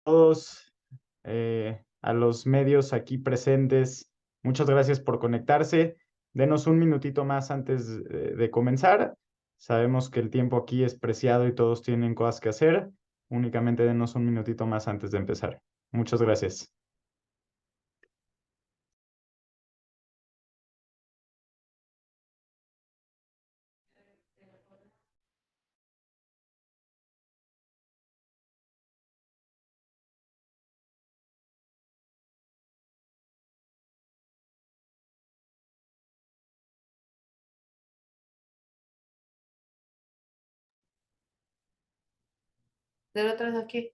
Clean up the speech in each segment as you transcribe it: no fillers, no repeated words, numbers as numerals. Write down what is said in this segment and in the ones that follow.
Todos, a los medios aquí presentes, muchas gracias por conectarse. Denos un minutito más antes de comenzar. Sabemos que el tiempo aquí es preciado y todos tienen cosas que hacer. Únicamente denos un minutito más antes de empezar. Muchas gracias. Del otro lado aquí.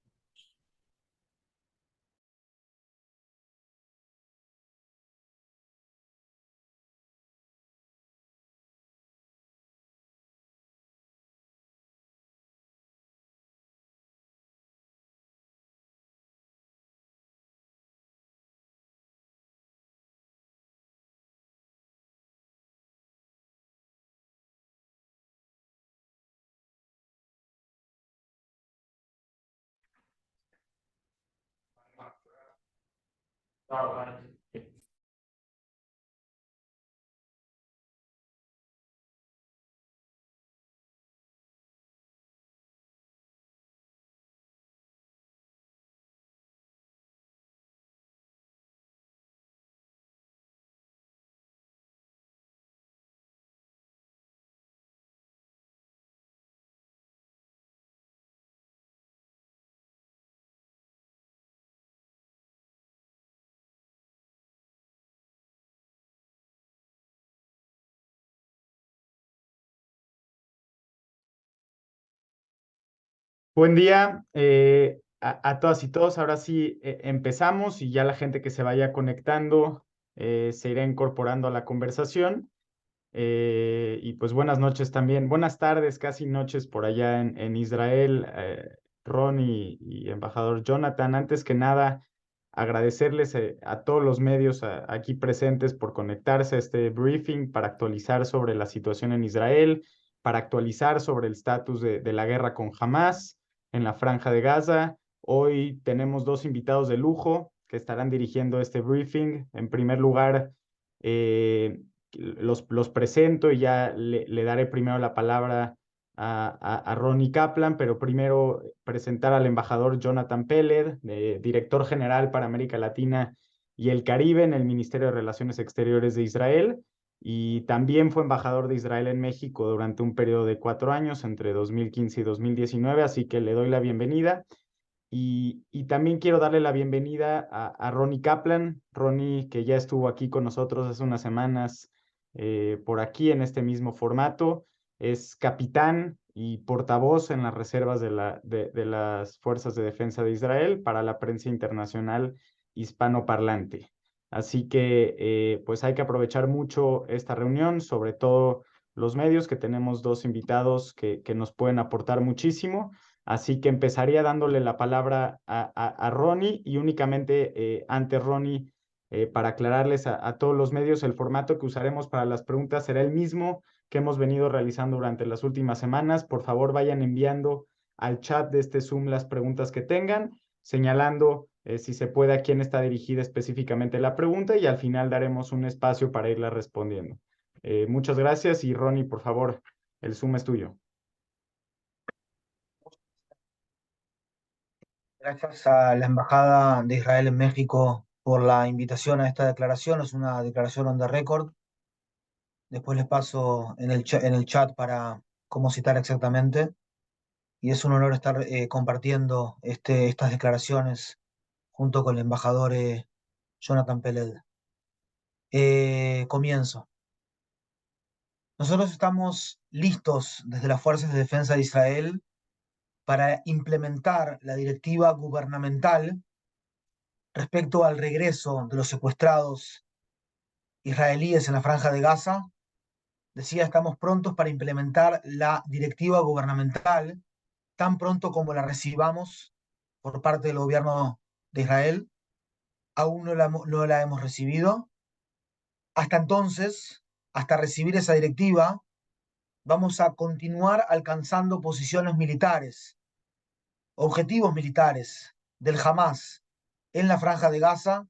Buen día a todas y todos. Ahora sí empezamos y ya la gente que se vaya conectando se irá incorporando a la conversación. Y pues buenas noches también, buenas tardes, casi noches por allá en Israel, Ron y embajador Jonathan. Antes que nada, agradecerles a todos los medios aquí presentes por conectarse a este briefing para actualizar sobre la situación en Israel, para actualizar sobre el estatus de la guerra con Hamas en la Franja de Gaza. Hoy tenemos dos invitados de lujo que estarán dirigiendo este briefing. En primer lugar, eh, los presento y ya le daré primero la palabra a Ronnie Kaplan, pero primero presentar al embajador Jonathan Peled, director general para América Latina y el Caribe en el Ministerio de Relaciones Exteriores de Israel. Y también fue embajador de Israel en México durante un periodo de 4 años, entre 2015 y 2019, así que le doy la bienvenida. Y también quiero darle la bienvenida a Ronnie Kaplan. Ronnie, que ya estuvo aquí con nosotros hace unas semanas por aquí en este mismo formato, es capitán y portavoz en las reservas de las Fuerzas de Defensa de Israel para la prensa internacional hispanoparlante. Así que pues hay que aprovechar mucho esta reunión, sobre todo los medios, que tenemos dos invitados que nos pueden aportar muchísimo. Así que empezaría dándole la palabra a Ronnie y únicamente ante Ronnie, para aclararles a todos los medios, el formato que usaremos para las preguntas será el mismo que hemos venido realizando durante las últimas semanas. Por favor, vayan enviando al chat de este Zoom las preguntas que tengan, señalando si se puede a quién está dirigida específicamente la pregunta y al final daremos un espacio para irla respondiendo. Muchas gracias y Ronnie, por favor, el Zoom es tuyo. Gracias a la Embajada de Israel en México por la invitación a esta declaración. Es una declaración on the record. Después les paso en el chat para cómo citar exactamente. Y es un honor estar compartiendo estas declaraciones junto con el embajador Jonathan Peled. Comienzo. Nosotros estamos listos desde las Fuerzas de Defensa de Israel para implementar la directiva gubernamental respecto al regreso de los secuestrados israelíes en la Franja de Gaza. Decía, estamos prontos para implementar la directiva gubernamental tan pronto como la recibamos por parte del gobierno de Israel. Aún no la hemos recibido. Hasta entonces, hasta recibir esa directiva, vamos a continuar alcanzando posiciones militares, objetivos militares del Hamás en la Franja de Gaza,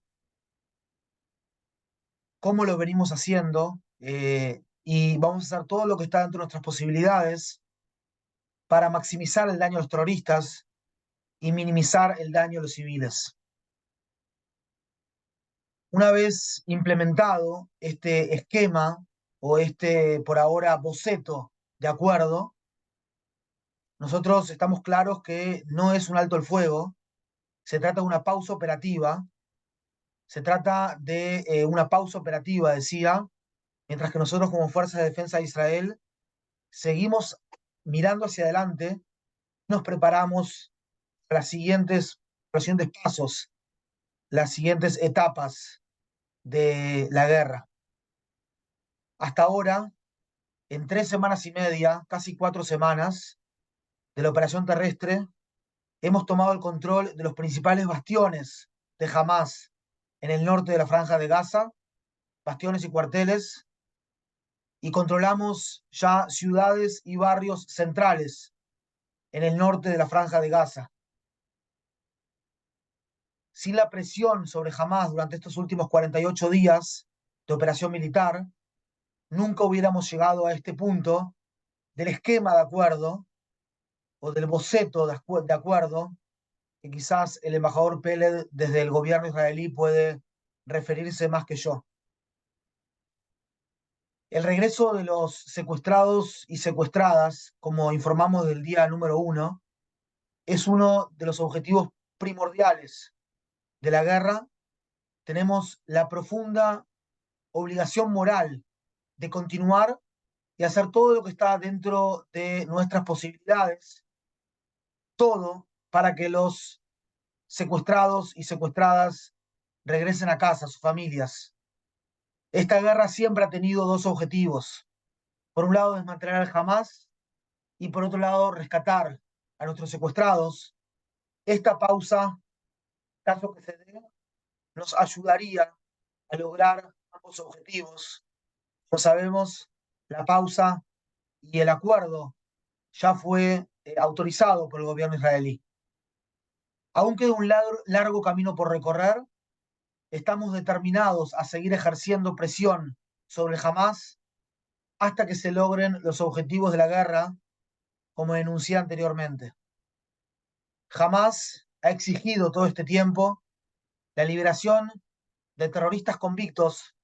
cómo lo venimos haciendo, y vamos a hacer todo lo que está dentro de nuestras posibilidades para maximizar el daño a los terroristas y minimizar el daño a los civiles. Una vez implementado este esquema o este, por ahora, boceto de acuerdo, nosotros estamos claros que no es un alto el fuego, se trata de una pausa operativa, decía, mientras que nosotros como Fuerzas de Defensa de Israel seguimos mirando hacia adelante, nos preparamos para los siguientes pasos, las siguientes etapas de la guerra. Hasta ahora, en 3 semanas y media, casi 4 semanas de la operación terrestre, hemos tomado el control de los principales bastiones de Hamas en el norte de la Franja de Gaza, bastiones y cuarteles, y controlamos ya ciudades y barrios centrales en el norte de la Franja de Gaza. Sin la presión sobre Hamas durante estos últimos 48 días de operación militar, nunca hubiéramos llegado a este punto del esquema de acuerdo o del boceto de acuerdo que quizás el embajador Peled desde el gobierno israelí puede referirse más que yo. El regreso de los secuestrados y secuestradas, como informamos del día número 1, es uno de los objetivos primordiales de la guerra. Tenemos la profunda obligación moral de continuar y hacer todo lo que está dentro de nuestras posibilidades, todo para que los secuestrados y secuestradas regresen a casa, a sus familias. Esta guerra siempre ha tenido dos objetivos. Por un lado, desmantelar al Hamas y por otro lado, rescatar a nuestros secuestrados. Esta pausa, caso que se dé, nos ayudaría a lograr ambos objetivos. Como sabemos, la pausa y el acuerdo ya fue autorizado por el gobierno israelí. Aún queda un largo camino por recorrer. Estamos determinados a seguir ejerciendo presión sobre Hamas hasta que se logren los objetivos de la guerra, como denuncié anteriormente. Hamas ha exigido todo este tiempo la liberación de terroristas convictos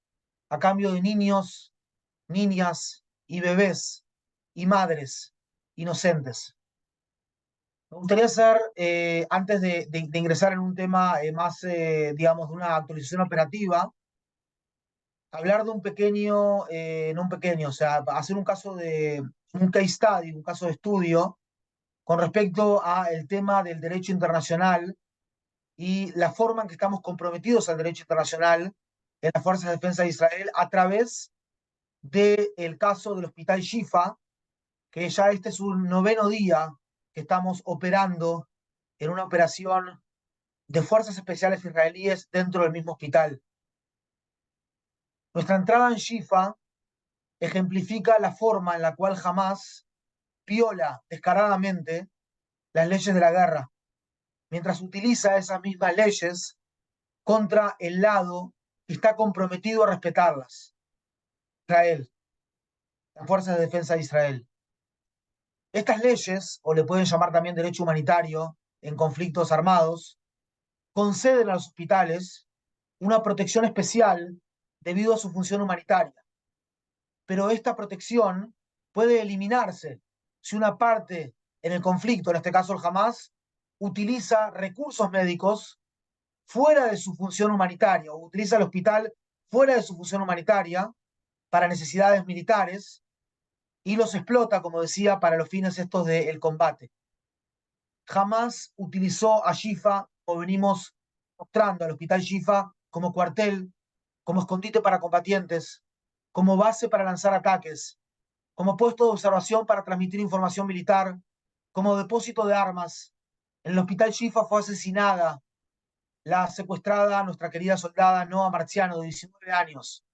a cambio de niños, niñas y bebés y madres inocentes. Me gustaría hacer, antes de ingresar en un tema más, digamos, de una actualización operativa, hablar de un pequeño, no un pequeño, o sea, hacer un caso de, un case study, un caso de estudio con respecto al tema del derecho internacional y la forma en que estamos comprometidos al derecho internacional en las Fuerzas de Defensa de Israel a través del caso del Hospital Shifa, que ya este es un 9º día que estamos operando en una operación de fuerzas especiales israelíes dentro del mismo hospital. Nuestra entrada en Shifa ejemplifica la forma en la cual Hamas viola descaradamente las leyes de la guerra, mientras utiliza esas mismas leyes contra el lado que está comprometido a respetarlas, Israel, las fuerzas de defensa de Israel. Estas leyes, o le pueden llamar también derecho humanitario en conflictos armados, conceden a los hospitales una protección especial debido a su función humanitaria. Pero esta protección puede eliminarse si una parte en el conflicto, en este caso el Hamas, utiliza recursos médicos fuera de su función humanitaria o utiliza el hospital fuera de su función humanitaria para necesidades militares y los explota, como decía, para los fines estos del combate. Jamás utilizó a Shifa, o venimos mostrando al hospital Shifa, como cuartel, como escondite para combatientes, como base para lanzar ataques, como puesto de observación para transmitir información militar, como depósito de armas. En el hospital Shifa fue asesinada la secuestrada, nuestra querida soldada Noa Marciano, de 19 años,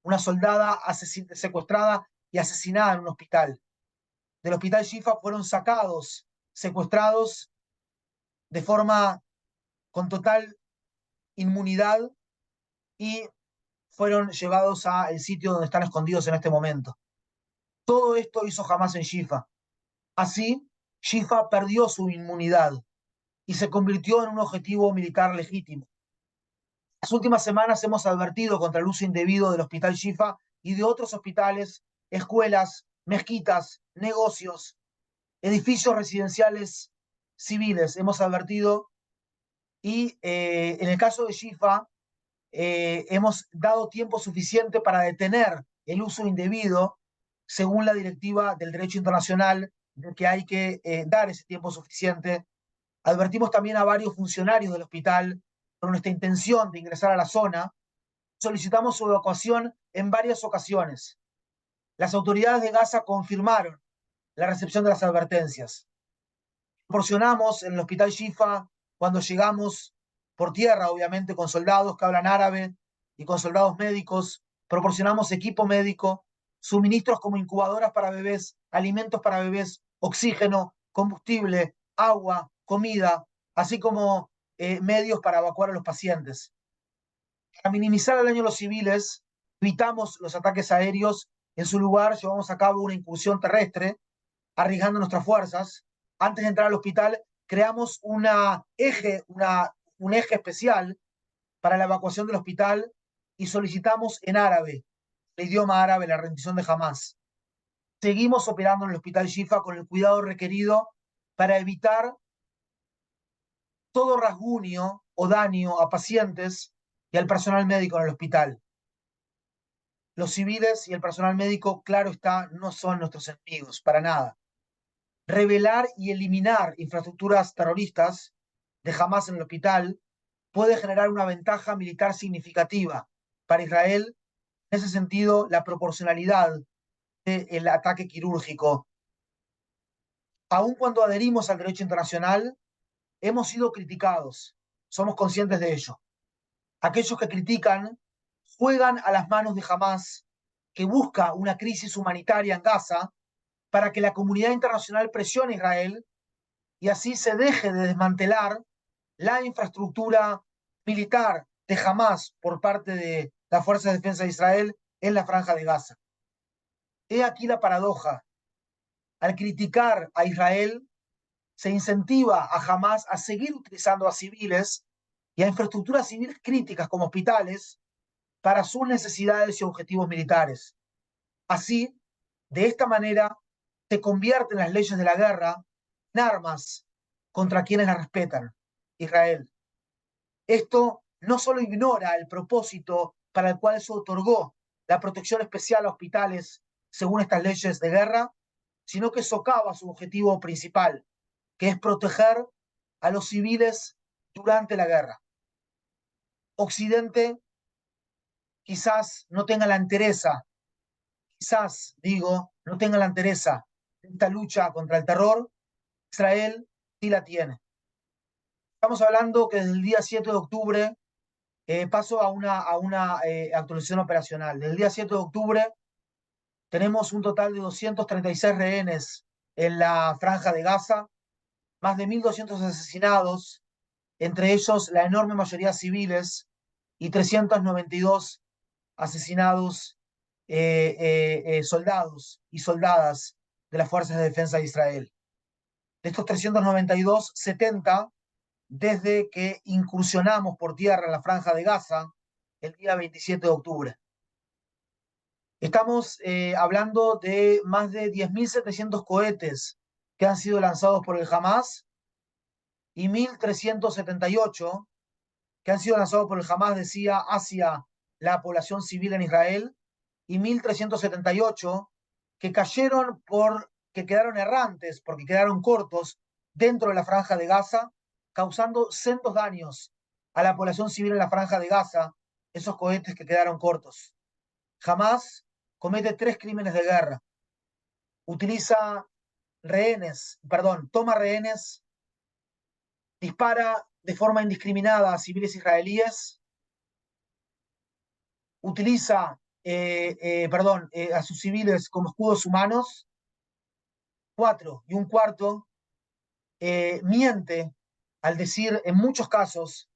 una soldada secuestrada y asesinada en un hospital. Del hospital Shifa fueron sacados, secuestrados de forma con total inmunidad y fueron llevados al sitio donde están escondidos en este momento. Todo esto hizo Hamas en Shifa. Así, Shifa perdió su inmunidad y se convirtió en un objetivo militar legítimo. Las últimas semanas hemos advertido contra el uso indebido del Hospital Shifa y de otros hospitales, escuelas, mezquitas, negocios, edificios residenciales civiles. Hemos advertido y en el caso de Shifa hemos dado tiempo suficiente para detener el uso indebido según la directiva del derecho internacional de que hay que dar ese tiempo suficiente. Advertimos también a varios funcionarios del hospital con nuestra intención de ingresar a la zona. Solicitamos su evacuación en varias ocasiones. Las autoridades de Gaza confirmaron la recepción de las advertencias. Proporcionamos en el hospital Shifa, cuando llegamos por tierra, obviamente, con soldados que hablan árabe y con soldados médicos, proporcionamos equipo médico, suministros como incubadoras para bebés, alimentos para bebés, oxígeno, combustible, agua, comida, así como medios para evacuar a los pacientes. Para minimizar el daño a los civiles, evitamos los ataques aéreos. En su lugar, llevamos a cabo una incursión terrestre, arriesgando nuestras fuerzas. Antes de entrar al hospital, creamos un eje especial para la evacuación del hospital y solicitamos en árabe, el idioma árabe, la rendición de Hamas. Seguimos operando en el hospital Shifa con el cuidado requerido para evitar todo rasguño o daño a pacientes y al personal médico en el hospital. Los civiles y el personal médico, claro está, no son nuestros enemigos, para nada. Revelar y eliminar infraestructuras terroristas de Hamas en el hospital puede generar una ventaja militar significativa para Israel. En ese sentido, la proporcionalidad del ataque quirúrgico. Aun cuando adherimos al derecho internacional, hemos sido criticados. Somos conscientes de ello. Aquellos que critican juegan a las manos de Hamas, que busca una crisis humanitaria en Gaza para que la comunidad internacional presione a Israel y así se deje de desmantelar la infraestructura militar de Hamas por parte de las Fuerzas de Defensa de Israel en la Franja de Gaza. He aquí la paradoja. Al criticar a Israel, se incentiva a Hamas a seguir utilizando a civiles y a infraestructuras civiles críticas como hospitales para sus necesidades y objetivos militares. Así, de esta manera, se convierten las leyes de la guerra en armas contra quienes las respetan, Israel. Esto no solo ignora el propósito para el cual se otorgó la protección especial a hospitales según estas leyes de guerra, sino que socava su objetivo principal, que es proteger a los civiles durante la guerra. Occidente quizás no tenga la entereza, quizás, digo, no tenga la entereza de esta lucha contra el terror. Israel sí la tiene. Estamos hablando que desde el día 7 de octubre, paso a una actualización operacional. Desde el día 7 de octubre tenemos un total de 236 rehenes en la Franja de Gaza, más de 1.200 asesinados, entre ellos la enorme mayoría civiles, y 392 asesinados soldados y soldadas de las Fuerzas de Defensa de Israel. De estos 392, 70 desde que incursionamos por tierra en la Franja de Gaza el día 27 de octubre. Estamos hablando de más de 10.700 cohetes que han sido lanzados por el Hamas y 1.378 que han sido lanzados por el Hamas, decía, hacia la población civil en Israel, y 1.378 que cayeron que quedaron errantes, porque quedaron cortos dentro de la Franja de Gaza, causando sendos daños a la población civil en la Franja de Gaza, esos cohetes que quedaron cortos. Hamas comete 3 crímenes de guerra. Toma rehenes, dispara de forma indiscriminada a civiles israelíes, utiliza a sus civiles como escudos humanos. 4, y un cuarto, miente al decir en muchos casos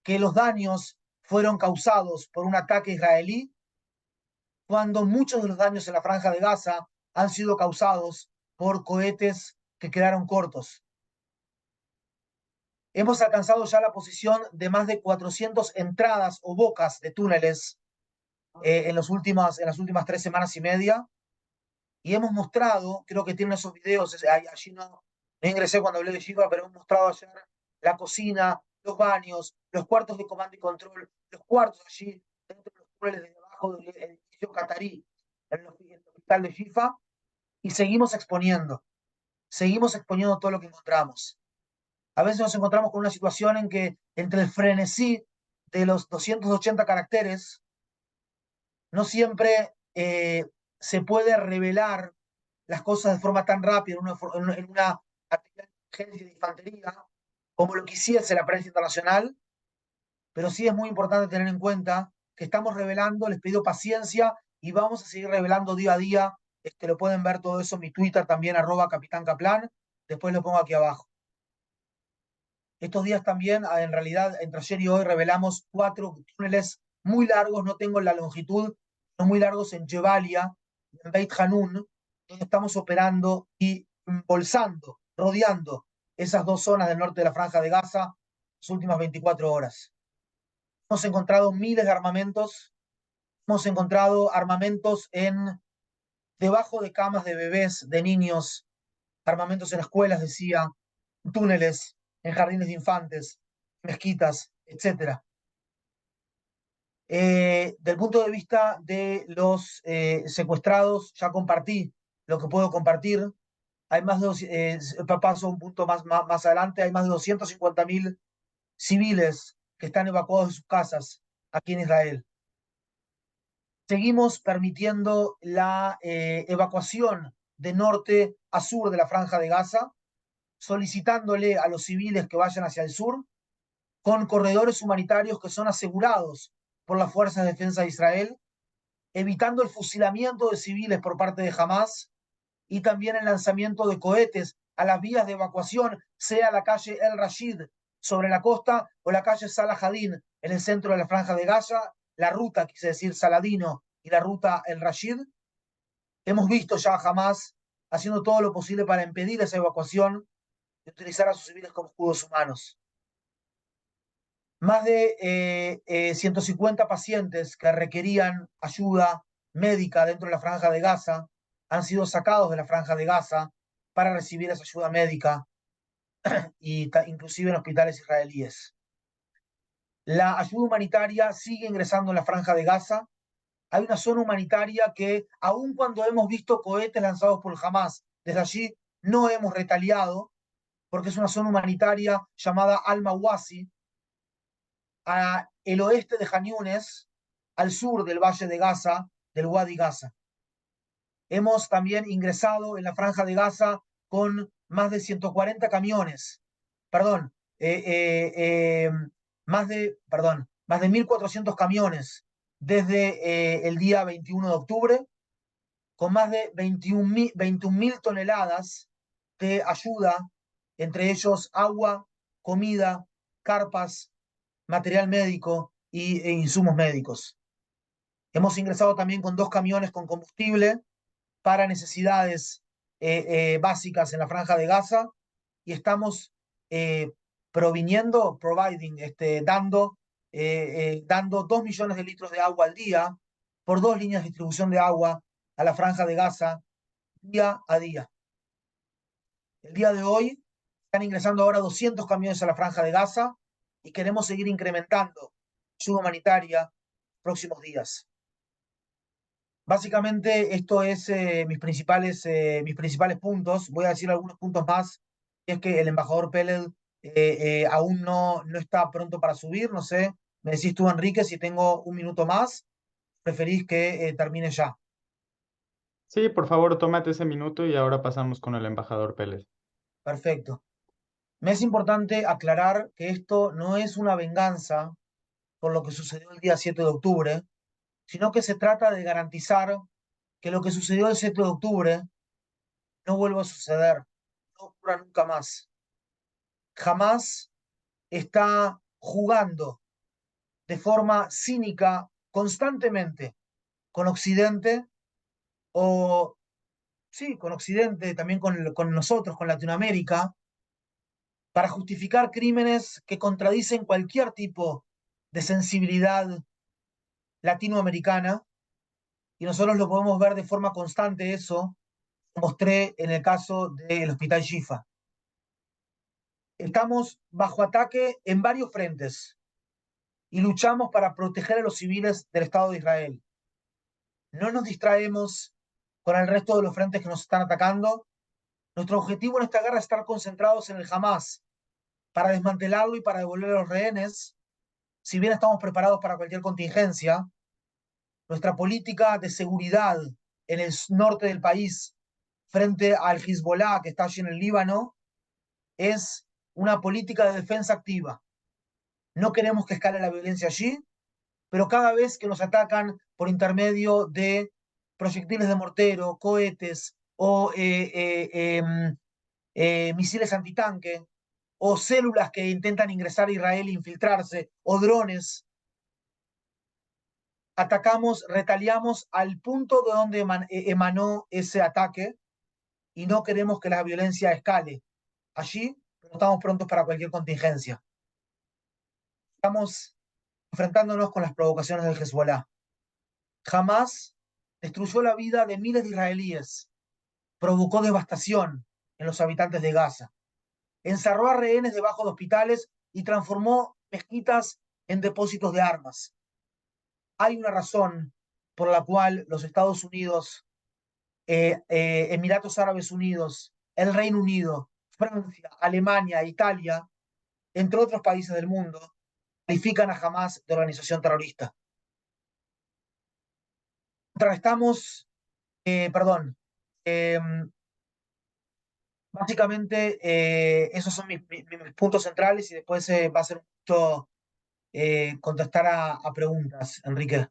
que los daños fueron causados por un ataque israelí, cuando muchos de los daños en la Franja de Gaza han sido causados por cohetes que quedaron cortos. Hemos alcanzado ya la posición de más de 400 entradas o bocas de túneles en las últimas 3 semanas y media, y hemos mostrado, creo que tienen esos videos, allí no ingresé cuando hablé de Shiva, pero hemos mostrado ayer la cocina, los baños, los cuartos de comando y control, los cuartos allí dentro de los túneles de debajo del edificio catarí, en el hospital de Shifa, y seguimos exponiendo todo lo que encontramos. A veces nos encontramos con una situación en que entre el frenesí de los 280 caracteres, no siempre se puede revelar las cosas de forma tan rápida en una actividad de inteligencia de infantería como lo quisiese la prensa internacional, pero sí es muy importante tener en cuenta que estamos revelando, les pido paciencia y vamos a seguir revelando día a día. Lo pueden ver todo eso en mi Twitter también, @Capitán Kaplan, después lo pongo aquí abajo. Estos días también, en realidad, entre ayer y hoy, revelamos 4 túneles muy largos, no tengo la longitud, son muy largos en Jebalia, en Beit Hanun, donde estamos operando y embolsando, rodeando esas 2 zonas del norte de la Franja de Gaza las últimas 24 horas. Hemos encontrado miles de armamentos, hemos encontrado armamentos debajo de camas de bebés, de niños, armamentos en escuelas, decía, túneles, en jardines de infantes, mezquitas, etcétera. Del punto de vista de los secuestrados, ya compartí lo que puedo compartir. Hay más de, paso un punto más adelante, hay más de 250.000 civiles que están evacuados de sus casas aquí en Israel. Seguimos permitiendo la evacuación de norte a sur de la Franja de Gaza, solicitándole a los civiles que vayan hacia el sur con corredores humanitarios que son asegurados por las fuerzas de defensa de Israel, evitando el fusilamiento de civiles por parte de Hamas y también el lanzamiento de cohetes a las vías de evacuación, sea la calle El Rashid sobre la costa o la calle Salah Hadin en el centro de la Franja de Gaza, la ruta, quise decir, Saladino y la ruta El Rashid. Hemos visto ya a Hamas haciendo todo lo posible para impedir esa evacuación y utilizar a sus civiles como escudos humanos. Más de 150 pacientes que requerían ayuda médica dentro de la Franja de Gaza han sido sacados de la Franja de Gaza para recibir esa ayuda médica, y inclusive en hospitales israelíes. La ayuda humanitaria sigue ingresando en la Franja de Gaza. Hay una zona humanitaria que, aun cuando hemos visto cohetes lanzados por Hamas, desde allí no hemos retaliado, porque es una zona humanitaria llamada Al-Mawasi, a el oeste de Han Yunes, al sur del Valle de Gaza, del Wadi Gaza. Hemos también ingresado en la Franja de Gaza con más de 140 camiones, perdón, más de 1.400 camiones desde el día 21 de octubre, con más de 21.000 toneladas de ayuda, entre ellos agua, comida, carpas, material médico e insumos médicos. Hemos ingresado también con 2 camiones con combustible para necesidades básicas en la Franja de Gaza, y estamos dando 2 millones de litros de agua al día por 2 líneas de distribución de agua a la Franja de Gaza día a día. El día de hoy están ingresando ahora 200 camiones a la Franja de Gaza y queremos seguir incrementando ayuda humanitaria en los próximos días. Básicamente, esto es mis principales puntos. Voy a decir algunos puntos más. Es que el embajador Peled aún no está pronto para subir. No sé, me decís tú, Enrique, si tengo un minuto más, preferís que termine ya. Sí, por favor, tómate ese minuto y ahora pasamos con el embajador Pérez. Perfecto. Me es importante aclarar que esto no es una venganza por lo que sucedió el día 7 de octubre, sino que se trata de garantizar que lo que sucedió el 7 de octubre no vuelva a suceder, no ocurra nunca más. Jamás está jugando de forma cínica constantemente con Occidente, o sí, con Occidente, también con nosotros, con Latinoamérica, para justificar crímenes que contradicen cualquier tipo de sensibilidad latinoamericana, y nosotros lo podemos ver de forma constante eso, mostré en el caso del Hospital Shifa. Estamos bajo ataque en varios frentes y luchamos para proteger a los civiles del Estado de Israel. No nos distraemos con el resto de los frentes que nos están atacando. Nuestro objetivo en esta guerra es estar concentrados en el Hamas para desmantelarlo y para devolver a los rehenes. Si bien estamos preparados para cualquier contingencia, nuestra política de seguridad en el norte del país frente al Hezbollah que está allí en el Líbano es una política de defensa activa. No queremos que escale la violencia allí, pero cada vez que nos atacan por intermedio de proyectiles de mortero, cohetes o misiles antitanque, o células que intentan ingresar a Israel e infiltrarse, o drones, atacamos, retaliamos al punto de donde emanó ese ataque, y no queremos que la violencia escale allí, pero estamos prontos para cualquier contingencia. Estamos enfrentándonos con las provocaciones del Hezbollah. Jamás destruyó la vida de miles de israelíes, provocó devastación en los habitantes de Gaza, encerró a rehenes debajo de hospitales y transformó mezquitas en depósitos de armas. Hay una razón por la cual los Estados Unidos, Emiratos Árabes Unidos, el Reino Unido, Francia, Alemania, Italia, entre otros países del mundo, califican a Hamas de organización terrorista. Contrarrestamos, perdón, básicamente esos son mis puntos centrales, y después va a ser mucho contestar a preguntas, Enrique.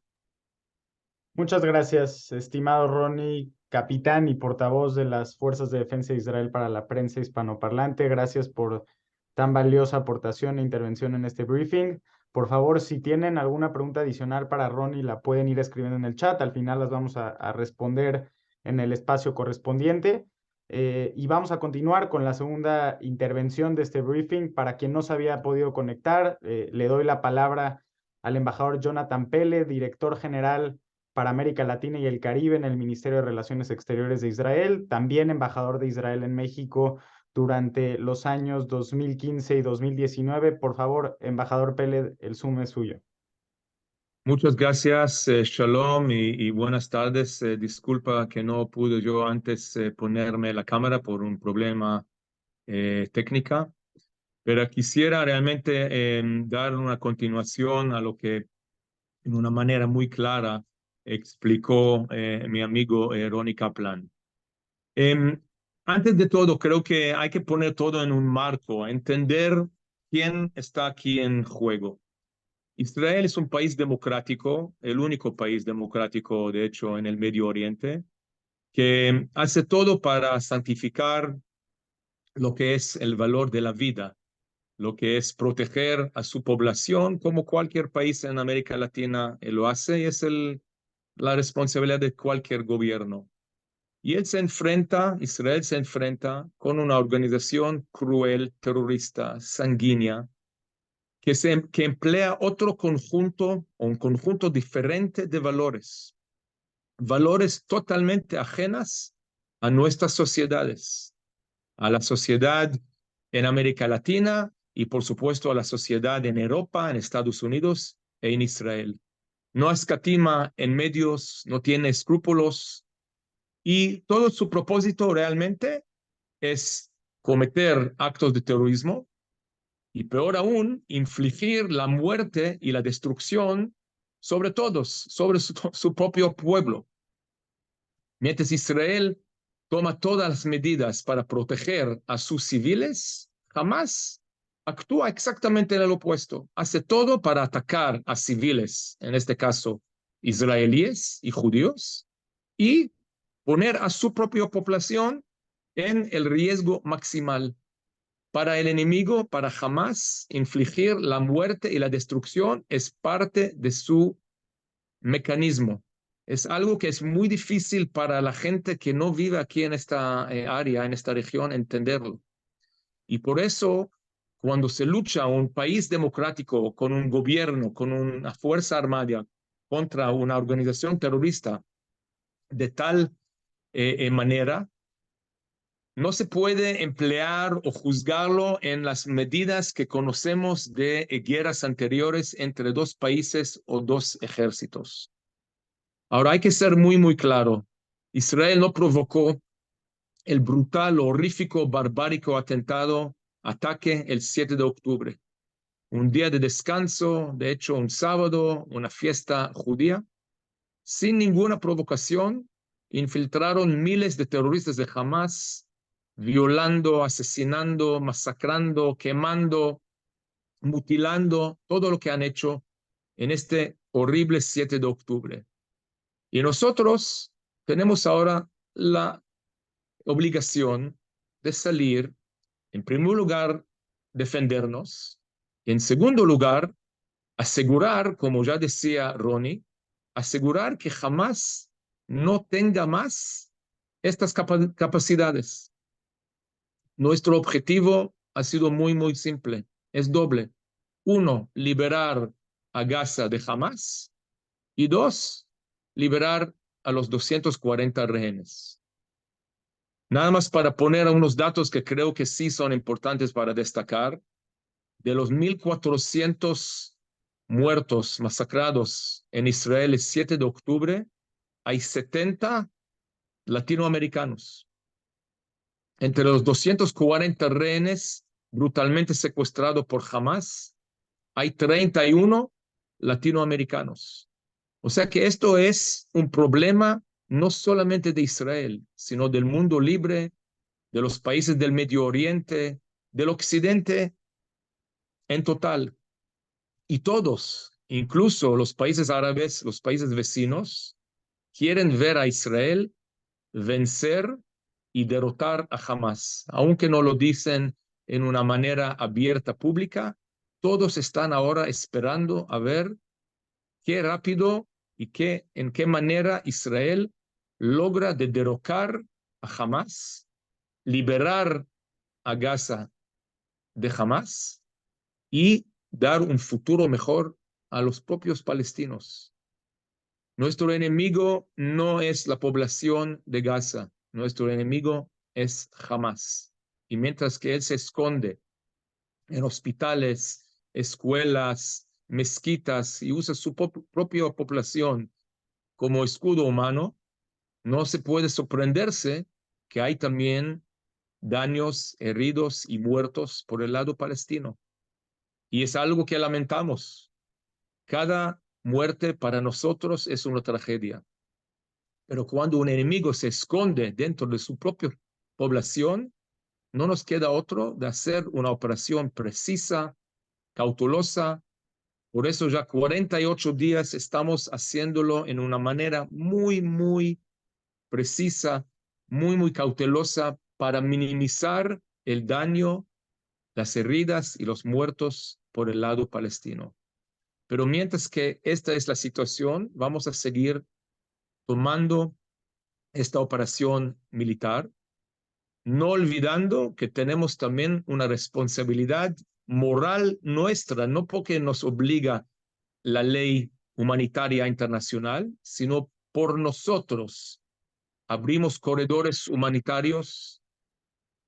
Muchas gracias, estimado Ronnie, capitán y portavoz de las Fuerzas de Defensa de Israel para la prensa hispanoparlante. Gracias por tan valiosa aportación e intervención en este briefing. Por favor, si tienen alguna pregunta adicional para Ronnie, la pueden ir escribiendo en el chat. Al final las vamos a responder en el espacio correspondiente. Y vamos a continuar con la segunda intervención de este briefing. Para quien no se había podido conectar, le doy la palabra al embajador Jonathan Pele, director general para América Latina y el Caribe en el Ministerio de Relaciones Exteriores de Israel, también embajador de Israel en México durante los años 2015 y 2019. Por favor, embajador Pele, el Zoom es suyo. Muchas gracias, Shalom y buenas tardes. Disculpa que no pude yo antes ponerme la cámara por un problema técnica, pero quisiera realmente dar una continuación a lo que de una manera muy clara explicó mi amigo Ronnie Kaplan. Antes de todo, creo que hay que poner todo en un marco, entender quién está aquí en juego. Israel es un país democrático, el único país democrático, de hecho, en el Medio Oriente, que hace todo para santificar lo que es el valor de la vida, lo que es proteger a su población, como cualquier país en América Latina lo hace, y es la responsabilidad de cualquier gobierno. Y Israel se enfrenta con una organización cruel, terrorista, sanguínea, que emplea otro conjunto o un conjunto diferente de valores, valores totalmente ajenas a nuestras sociedades, a la sociedad en América Latina y por supuesto a la sociedad en Europa, en Estados Unidos e en Israel. No escatima en medios, no tiene escrúpulos, y todo su propósito realmente es cometer actos de terrorismo y, peor aún, infligir la muerte y la destrucción sobre todos, sobre su propio pueblo. Mientras Israel toma todas las medidas para proteger a sus civiles, jamás actúa exactamente en el opuesto. Hace todo para atacar a civiles, en este caso israelíes y judíos, y poner a su propia población en el riesgo maximal. Para el enemigo, para Hamás, infligir la muerte y la destrucción es parte de su mecanismo. Es algo que es muy difícil para la gente que no vive aquí en esta área, en esta región, entenderlo. Y por eso, cuando se lucha un país democrático con un gobierno, con una fuerza armada contra una organización terrorista de tal manera, no se puede emplear o juzgarlo en las medidas que conocemos de guerras anteriores entre dos países o dos ejércitos. Ahora hay que ser muy claro. Israel no provocó el brutal, horrífico, barbárico ataque el 7 de octubre. Un día de descanso, de hecho un sábado, una fiesta judía. Sin ninguna provocación, infiltraron miles de terroristas de Hamás, violando, asesinando, masacrando, quemando, mutilando, todo lo que han hecho en este horrible 7 de octubre. Y nosotros tenemos ahora la obligación de salir, en primer lugar, defendernos, en segundo lugar, asegurar, como ya decía Ronnie, asegurar que jamás no tenga más estas capacidades. Nuestro objetivo ha sido muy simple, es doble. Uno, liberar a Gaza de Hamás, y dos, liberar a los 240 rehenes. Nada más para poner unos datos que creo que sí son importantes para destacar. De los 1,400 muertos, masacrados en Israel el 7 de octubre, hay 70 latinoamericanos. Entre los 240 rehenes brutalmente secuestrados por Hamás, hay 31 latinoamericanos. O sea que esto es un problema no solamente de Israel, sino del mundo libre, de los países del Medio Oriente, del Occidente en total. Y todos, incluso los países árabes, los países vecinos, quieren ver a Israel vencer y derrotar a Hamás. Aunque no lo dicen en una manera abierta, pública, todos están ahora esperando a ver qué rápido y en qué manera Israel logra derrocar a Hamás, liberar a Gaza de Hamás y dar un futuro mejor a los propios palestinos. Nuestro enemigo no es la población de Gaza, nuestro enemigo es Hamás. Y mientras que él se esconde en hospitales, escuelas, mezquitas y usa su propia población como escudo humano, no se puede sorprenderse que hay también daños, heridos y muertos por el lado palestino. Y es algo que lamentamos. Cada muerte para nosotros es una tragedia. Pero cuando un enemigo se esconde dentro de su propia población, no nos queda otro de hacer una operación precisa, cautelosa. Por eso ya 48 días estamos haciéndolo en una manera muy precisa, muy cautelosa para minimizar el daño, las heridas y los muertos por el lado palestino. Pero mientras que esta es la situación, vamos a seguir tomando esta operación militar, no olvidando que tenemos también una responsabilidad moral nuestra, no porque nos obliga la ley humanitaria internacional, sino por nosotros. Abrimos corredores humanitarios,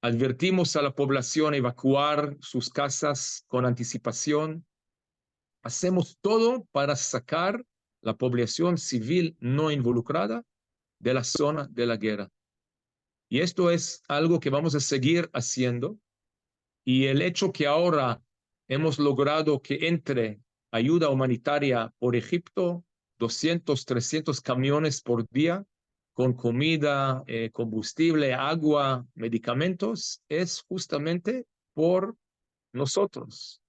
advertimos a la población a evacuar sus casas con anticipación. Hacemos todo para sacar la población civil no involucrada de la zona de la guerra. Y esto es algo que vamos a seguir haciendo. Y el hecho que ahora hemos logrado que entre ayuda humanitaria por Egipto, 200, 300 camiones por día, con comida, combustible, agua, medicamentos, es justamente por nosotros,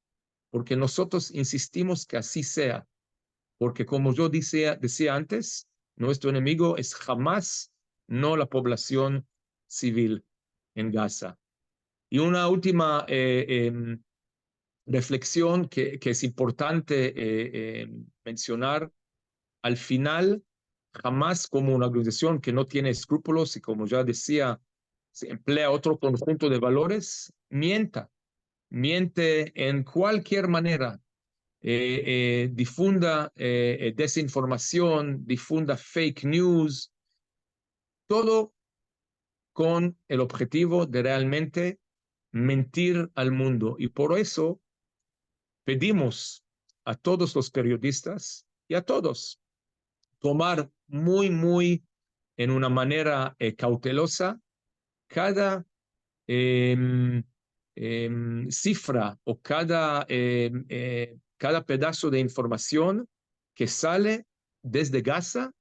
porque nosotros insistimos que así sea, porque como yo decía antes, nuestro enemigo es jamás no la población civil en Gaza. Y una última reflexión que es importante mencionar. Al final, Hamas como una organización que no tiene escrúpulos y como ya decía, se emplea otro conjunto de valores, miente en cualquier manera, difunda desinformación, difunda fake news, todo con el objetivo de realmente mentir al mundo. Y por eso pedimos a todos los periodistas y a todos tomar muy en una manera cautelosa cada cifra o cada pedazo de información que sale desde Gaza.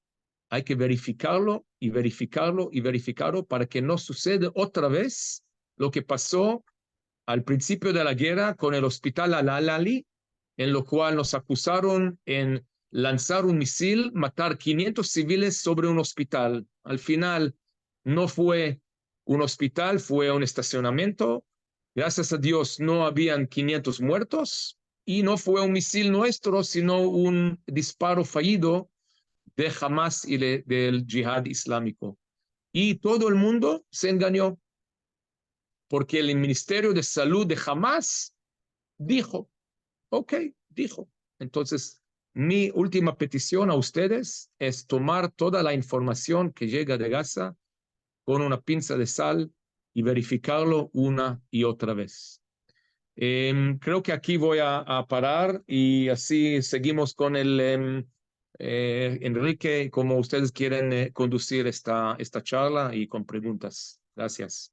Hay que verificarlo y verificarlo y verificarlo para que no suceda otra vez lo que pasó al principio de la guerra con el hospital Al-Alali, en lo cual nos acusaron en lanzar un misil, matar 500 civiles sobre un hospital. Al final no fue un hospital, fue un estacionamiento. Gracias a Dios no habían 500 muertos y no fue un misil nuestro, sino un disparo fallido de Hamas y del yihad islámico. Y todo el mundo se engañó porque el Ministerio de Salud de Hamas dijo, ok, dijo. Entonces, mi última petición a ustedes es tomar toda la información que llega de Gaza con una pinza de sal y verificarlo una y otra vez. Creo que aquí voy a parar y así seguimos con el Enrique, como ustedes quieren conducir esta charla y con preguntas. Gracias.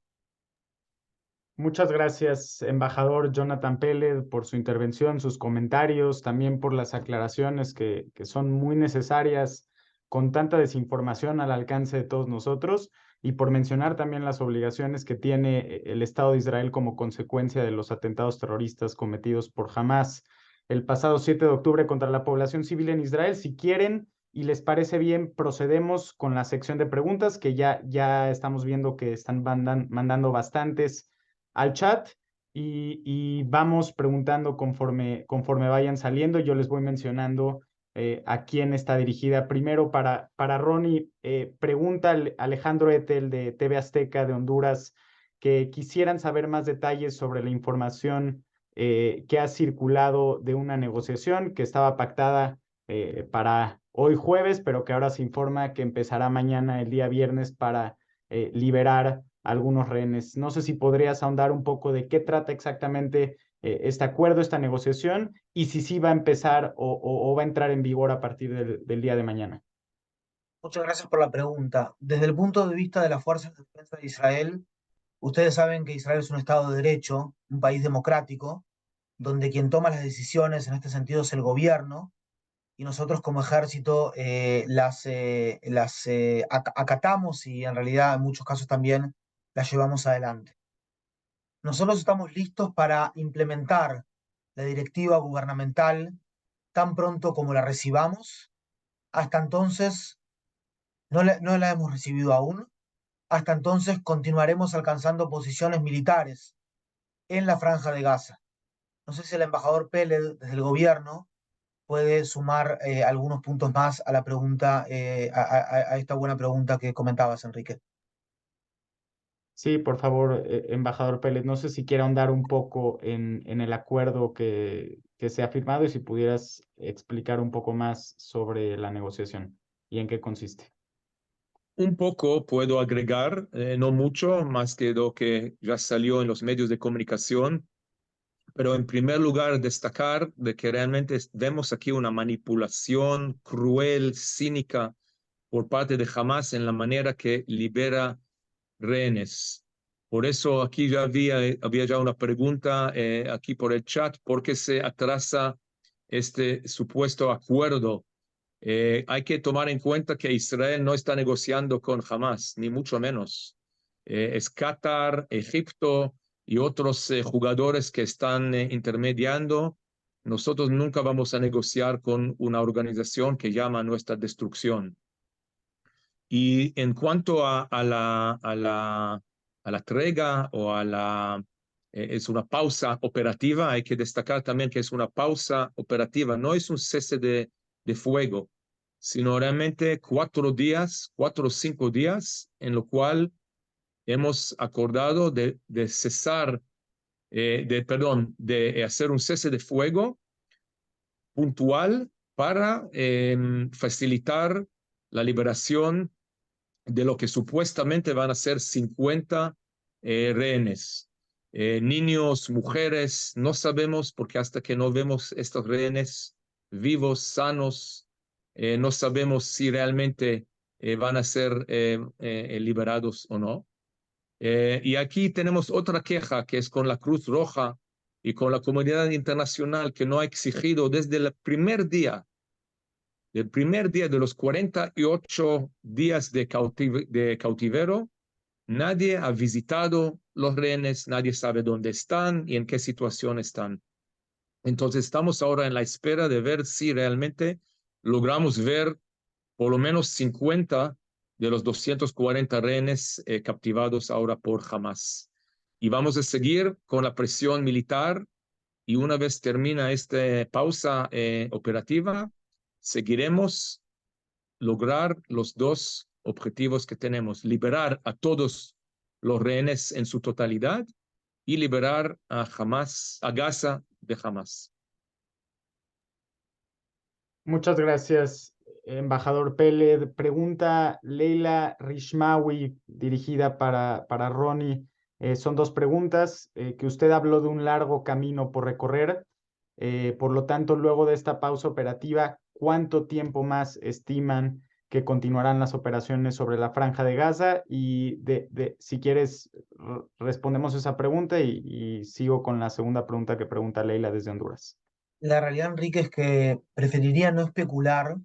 Muchas gracias, embajador Jonathan Peled, por su intervención, sus comentarios, también por las aclaraciones que son muy necesarias con tanta desinformación al alcance de todos nosotros y por mencionar también las obligaciones que tiene el Estado de Israel como consecuencia de los atentados terroristas cometidos por Hamas el pasado 7 de octubre contra la población civil en Israel. Si quieren y les parece bien, procedemos con la sección de preguntas que ya estamos viendo que están mandando bastantes al chat y vamos preguntando conforme vayan saliendo. Yo les voy mencionando a quién está dirigida. Primero, para Ronnie, pregunta Alejandro Etel de TV Azteca de Honduras que quisieran saber más detalles sobre la información que ha circulado de una negociación que estaba pactada para hoy jueves, pero que ahora se informa que empezará mañana, el día viernes, para liberar algunos rehenes. No sé si podrías ahondar un poco de qué trata exactamente este acuerdo, esta negociación, y si sí va a empezar o va a entrar en vigor a partir del día de mañana. Muchas gracias por la pregunta. Desde el punto de vista de las Fuerzas de Defensa de Israel, ustedes saben que Israel es un Estado de Derecho, un país democrático, donde quien toma las decisiones en este sentido es el gobierno, y nosotros como ejército acatamos y en realidad en muchos casos también las llevamos adelante. Nosotros estamos listos para implementar la directiva gubernamental tan pronto como la recibamos. Hasta entonces no la hemos recibido aún. Hasta entonces continuaremos alcanzando posiciones militares en la Franja de Gaza. No sé si el embajador Peled, desde el gobierno, puede sumar algunos puntos más a la pregunta, a esta buena pregunta que comentabas, Enrique. Sí, por favor, embajador Pérez, no sé si quiere ahondar un poco en el acuerdo que se ha firmado y si pudieras explicar un poco más sobre la negociación y en qué consiste. Un poco puedo agregar, no mucho, más que lo que ya salió en los medios de comunicación, pero en primer lugar destacar de que realmente vemos aquí una manipulación cruel, cínica por parte de Hamas en la manera que libera rehenes. Por eso aquí ya había ya una pregunta aquí por el chat, ¿por qué se atrasa este supuesto acuerdo? Hay que tomar en cuenta que Israel no está negociando con Hamas, ni mucho menos. Es Qatar, Egipto y otros jugadores que están intermediando. Nosotros nunca vamos a negociar con una organización que llama a nuestra destrucción. Y en cuanto a la trega o a la es una pausa operativa. Hay que destacar también que es una pausa operativa, no es un cese de fuego, sino realmente 4 días, 4 o 5 días, en lo cual hemos acordado de cesar, de hacer un cese de fuego puntual para facilitar la liberación de lo que supuestamente van a ser 50 rehenes. Niños, mujeres, no sabemos porque hasta que no vemos estos rehenes vivos, sanos, no sabemos si realmente van a ser liberados o no. Y aquí tenemos otra queja que es con la Cruz Roja y con la comunidad internacional que no ha exigido desde el primer día de los 48 días de cautiverio, nadie ha visitado los rehenes, nadie sabe dónde están y en qué situación están. Entonces estamos ahora en la espera de ver si realmente logramos ver por lo menos 50 de los 240 rehenes capturados ahora por Hamas. Y vamos a seguir con la presión militar y una vez termina esta pausa operativa, seguiremos lograr los 2 objetivos que tenemos: liberar a todos los rehenes en su totalidad y liberar a Hamas, a Gaza de Hamas. Muchas gracias, embajador Peled. Pregunta Leila Rishmawi, dirigida para Ronnie. Son 2 preguntas. Que usted habló de un largo camino por recorrer. Por lo tanto, luego de esta pausa operativa, ¿cuánto tiempo más estiman que continuarán las operaciones sobre la Franja de Gaza? Y si quieres, respondemos esa pregunta y sigo con la segunda pregunta que pregunta Leila desde Honduras. La realidad, Enrique, es que preferiría no especular,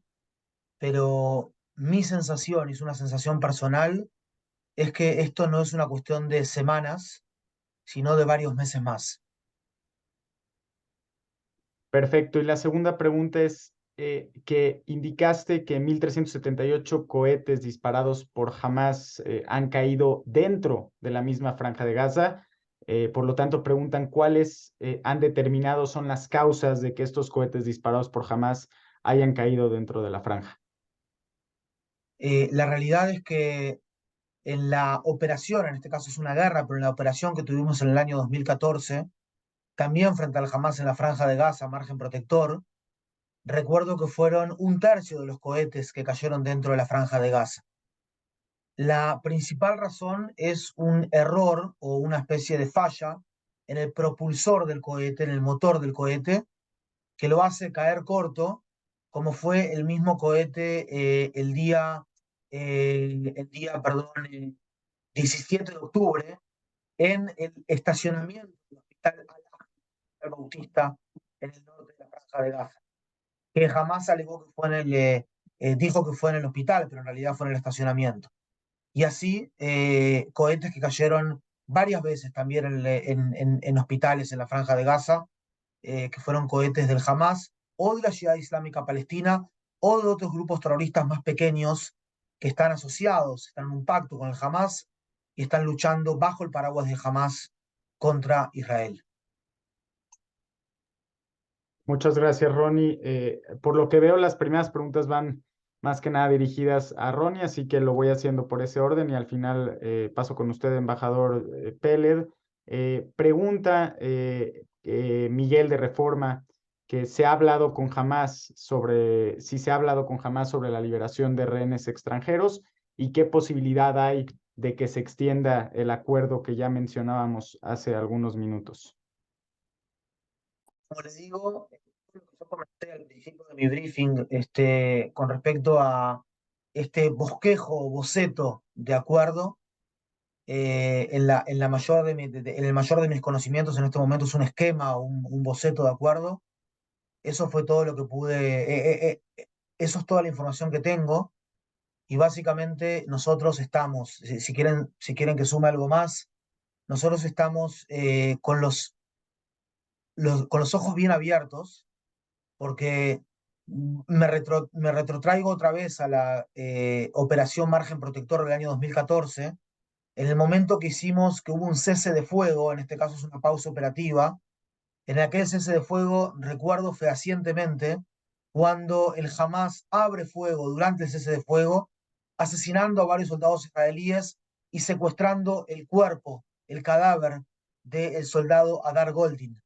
pero mi sensación, y es una sensación personal, es que esto no es una cuestión de semanas, sino de varios meses más. Perfecto. Y la segunda pregunta es que indicaste que 1.378 cohetes disparados por Hamas han caído dentro de la misma Franja de Gaza. Por lo tanto, preguntan cuáles han determinado son las causas de que estos cohetes disparados por Hamas hayan caído dentro de la franja. La realidad es que en la operación, en este caso es una guerra, pero en la operación que tuvimos en el año 2014, también frente al Hamas en la Franja de Gaza, margen protector, recuerdo que fueron 1/3 de los cohetes que cayeron dentro de la Franja de Gaza. La principal razón es un error o una especie de falla en el propulsor del cohete, en el motor del cohete, que lo hace caer corto, como fue el mismo cohete perdón, 17 de octubre en el estacionamiento del Hospital Al-Bautista en el norte de la Franja de Gaza, que jamás alegó que fue dijo que fue en el hospital, pero en realidad fue en el estacionamiento. Y así, cohetes que cayeron varias veces también en hospitales en la Franja de Gaza, que fueron cohetes del Hamas o de la Ciudad Islámica Palestina o de otros grupos terroristas más pequeños que están asociados, están en un pacto con el Hamas y están luchando bajo el paraguas de Hamas contra Israel. Muchas gracias, Ronnie. Por lo que veo, las primeras preguntas van más que nada dirigidas a Ronnie, así que lo voy haciendo por ese orden y al final paso con usted, embajador Peled. Pregunta Miguel de Reforma, que se ha hablado con Hamas sobre, si se ha hablado con Hamas sobre la liberación de rehenes extranjeros y qué posibilidad hay de que se extienda el acuerdo que ya mencionábamos hace algunos minutos. Como les digo, lo que yo comenté al principio de mi briefing con respecto a este bosquejo o boceto de acuerdo, en el mayor de mis conocimientos en este momento es un esquema o un boceto de acuerdo. Eso fue todo lo que pude, eso es toda la información que tengo. Y básicamente nosotros estamos, si quieren que sume algo más, nosotros estamos con los ojos bien abiertos, porque me retrotraigo otra vez a la operación Margen Protector del año 2014, En el momento que hubo un cese de fuego, en este caso es una pausa operativa, en aquel cese de fuego recuerdo fehacientemente cuando el Hamas abre fuego durante el cese de fuego, asesinando a varios soldados israelíes y secuestrando el cuerpo, el cadáver del soldado Adar Goldin.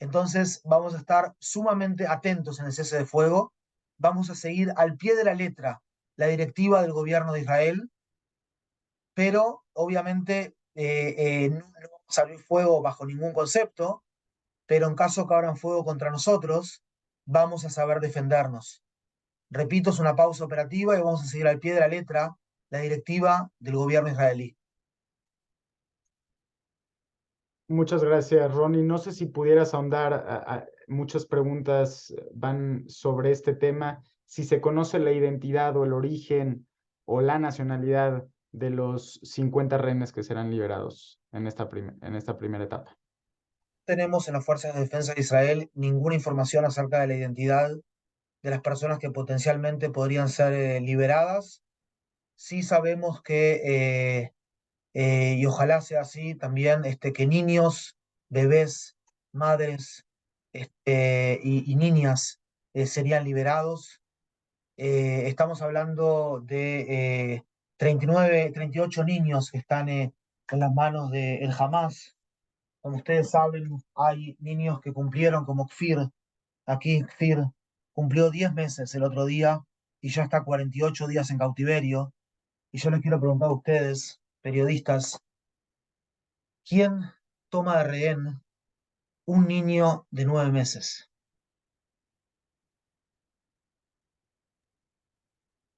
Entonces vamos a estar sumamente atentos en el cese de fuego, vamos a seguir al pie de la letra la directiva del gobierno de Israel, pero obviamente no vamos a abrir fuego bajo ningún concepto, pero en caso que abran fuego contra nosotros, vamos a saber defendernos. Repito, es una pausa operativa y vamos a seguir al pie de la letra la directiva del gobierno israelí. Muchas gracias, Ronnie. No sé si pudieras ahondar, muchas preguntas van sobre este tema. Si se conoce la identidad o el origen o la nacionalidad de los 50 rehenes que serán liberados en esta primera etapa. Tenemos en las Fuerzas de Defensa de Israel ninguna información acerca de la identidad de las personas que potencialmente podrían ser liberadas. Sí sabemos que, y ojalá sea así también, que niños, bebés, madres y niñas serían liberados. Estamos hablando de 39, 38 niños que están en las manos del Hamas. Como ustedes saben, hay niños que cumplieron como Kfir. Aquí Kfir cumplió 10 meses el otro día y ya está 48 días en cautiverio. Y yo les quiero preguntar a ustedes, periodistas, ¿quién toma de rehén un niño de 9 meses?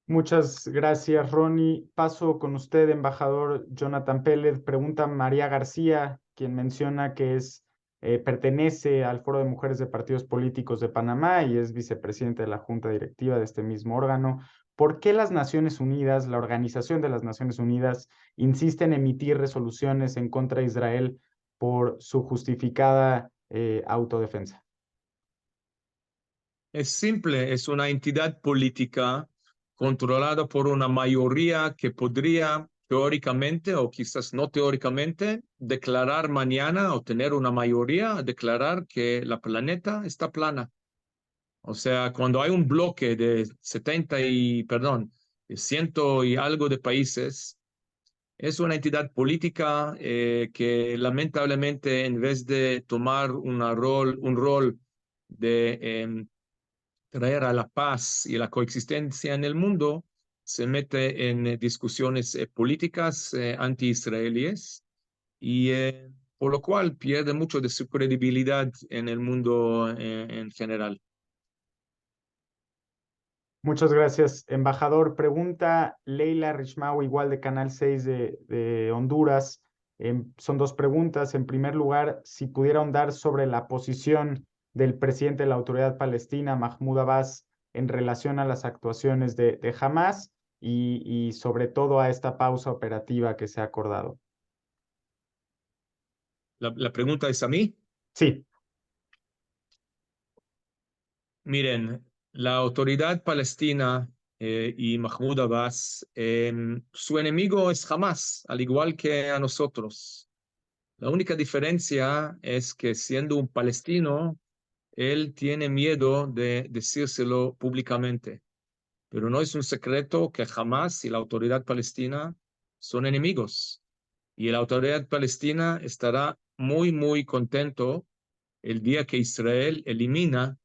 Muchas gracias, Ronnie. Paso con usted, embajador Jonathan Pérez. Pregunta María García, quien menciona que pertenece al Foro de Mujeres de Partidos Políticos de Panamá y es vicepresidente de la Junta Directiva de este mismo órgano. ¿Por qué las Naciones Unidas, la Organización de las Naciones Unidas, insiste en emitir resoluciones en contra de Israel por su justificada autodefensa? Es simple, es una entidad política controlada por una mayoría que podría teóricamente o quizás no teóricamente declarar mañana o tener una mayoría, declarar que la planeta está plana. O sea, cuando hay un bloque de 100 y algo de países, es una entidad política que lamentablemente en vez de tomar un rol de traer a la paz y la coexistencia en el mundo, se mete en discusiones políticas anti-israelíes y por lo cual pierde mucho de su credibilidad en el mundo en general. Muchas gracias, embajador. Pregunta Leila Richmau, igual de Canal 6 de Honduras. Son dos preguntas. En primer lugar, si pudiera ahondar sobre la posición del presidente de la Autoridad Palestina, Mahmoud Abbas, en relación a las actuaciones de Hamas y sobre todo a esta pausa operativa que se ha acordado. La pregunta es a mí. Sí. Miren, la autoridad palestina y Mahmoud Abbas, su enemigo es Hamas, al igual que a nosotros. La única diferencia es que siendo un palestino, él tiene miedo de decírselo públicamente. Pero no es un secreto que Hamas y la autoridad palestina son enemigos. Y la autoridad palestina estará muy, muy contento el día que Israel elimina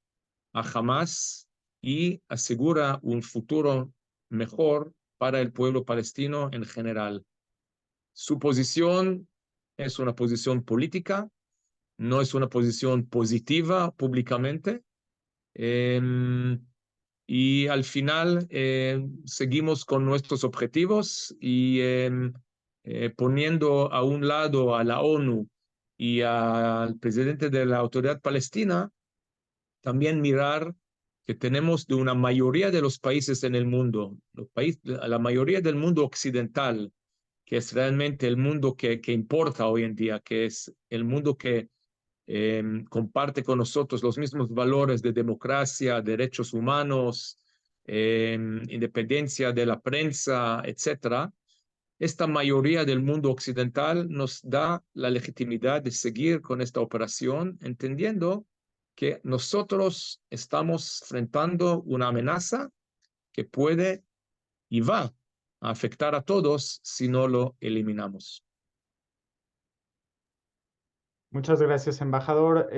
a Hamas y asegura un futuro mejor para el pueblo palestino en general. Su posición es una posición política, no es una posición positiva públicamente. Y al final seguimos con nuestros objetivos y poniendo a un lado a la ONU y al presidente de la Autoridad Palestina, también mirar que tenemos de una mayoría de los países en el mundo, la mayoría del mundo occidental, que es realmente el mundo que importa hoy en día, que es el mundo que comparte con nosotros los mismos valores de democracia, derechos humanos, independencia de la prensa, etcétera. esta mayoría del mundo occidental nos da la legitimidad de seguir con esta operación, entendiendo que nosotros estamos enfrentando una amenaza que puede y va a afectar a todos si no lo eliminamos. Muchas gracias, embajador.